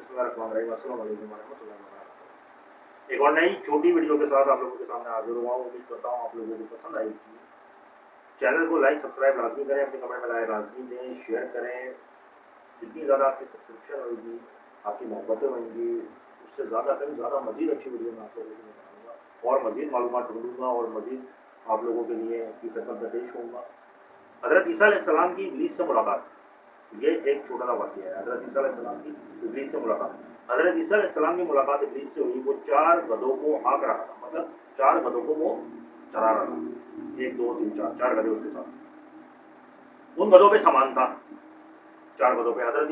बिस्मिल्लाहिर्रहमानिर्रहीम, अस्सलाम वालेकुम वरहमतुल्लाहि वबरकातुहू। एक और नई छोटी वीडियो के साथ आप लोगों के सामने हाजिर हुआ हूँ। उम्मीद करता हूँ आप लोगों को पसंद आएगी। चैनल को लाइक सब्सक्राइब लाजमी करें, अपने कमेंट में राय लाजमी दें, शेयर करें। जितनी ज़्यादा आपकी सब्सक्रिप्शन होगी, आपकी मोहब्बतें होंगी, उससे ज़्यादा कहीं ज़्यादा मज़ीद अच्छी वीडियो मैं आप लोगों के लिए बनाऊँगा और मज़ीद मालूमात ढूँढूँगा और मज़ीद आप लोगों के लिए की खिदमत में पेश होऊंगा। हज़रत ईसा अलैहिस्सलाम की इब्लीस से मुलाकात, ये एक छोटा सा वाक़या है। हज़रत ईसा अलैहिस्सलाम की इब्लीस से मुलाकात। हज़रत ईसा अलैहिस्सलाम की मुलाकात इब्लीस से हुई। वो 4 गधों को हाँक रहा था, मतलब 4 गधों को वो चरा रहा था। 1 2 3 4 गधे उसके साथ। उन गधों पे सामान था, 4 गधों पे। हज़रत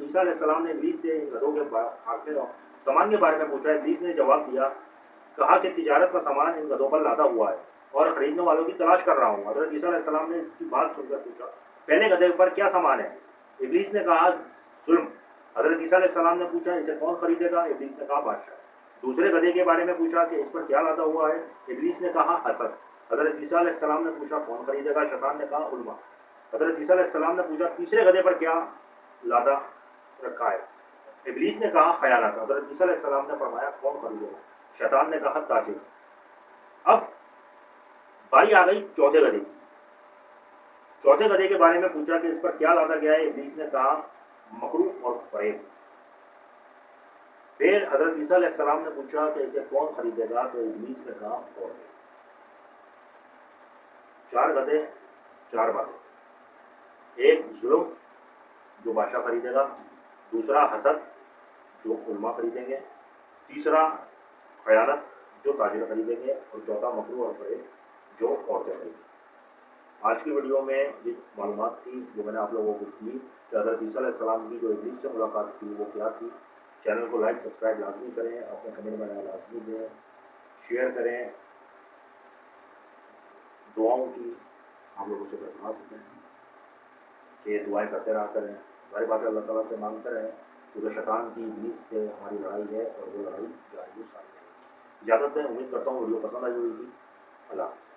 ईसा अलैहिस्सलाम ने इब्लीस से इन गधों के हाँकने और सामान के बारे में पूछा। इब्लीस ने जवाब दिया, कहा कि तिजारत का सामान इन गधों पर लादा हुआ है और खरीदने वालों की तलाश कर रहा हूँ। हज़रत ईसा अलैहिस्सलाम ने इसकी बात सुनकर पूछा, पहले गधे पर क्या सामान है? इब्लीस ने कहा, जुल्म। हज़रत ईसा अलैहिस्सलाम ने पूछा, इसे कौन खरीदेगा? इब्लीस ने कहा, बादशाह। दूसरे गधे के बारे में पूछा कि इस पर क्या लादा हुआ है? इब्लीस ने कहा, हसद। हज़रत ईसा अलैहिस्सलाम ने पूछा, कौन खरीदेगा? शैतान ने कहा, उल्मा। हज़रत ईसा अलैहिस्सलाम ने पूछा, तीसरे गधे पर क्या लादा रखा है? इब्लीस ने कहा, खयानत। हज़रत ईसा अलैहिस्सलाम ने फरमाया, कौन खरीदेगा? शैतान ने कहा, ताजिर। अब बारी आ गई चौथे गधे की। चौथे गधे के बारे में पूछा कि इस पर क्या लादा गया है? इब्लीस ने कहा, मकरू और फरेब। फिर हज़रत ईसा अलैहिस्सलाम ने पूछा कि इसे कौन खरीदेगा? तो इब्लीस ने कहा, और 4 गधे 4 बातें। एक जुल्म, जो बादशाह खरीदेगा। दूसरा हसद, जो उल्मा खरीदेंगे। तीसरा खयानत, जो ताजिर खरीदेंगे। और चौथा मकरू और फरेब, जो औरतें खरीदेंगी। आज की वीडियो में ये मालूमात थी जो मैंने आप लोगों को दी कि हज़रत ईसा अलैहिस्सलाम की जो इब्लीस से मुलाकात थी वो क्या थी। चैनल को लाइक सब्सक्राइब लाजमी करें, अपने कमेंट में लाजमी दें, शेयर करें। दुआओं की हम लोगों से दरख्वास्त करें कि दुआएं करते रहा करें। हमारी बातें अल्लाह ताला से मांगते रहें, क्योंकि शैतान की इब्लीस से हमारी लड़ाई है और वो लड़ाई जारी साथ रहेगी। इजाज़त दें, उम्मीद करता हूँ वीडियो पसंद आई होगी। अल्लाह हाफ़िज़।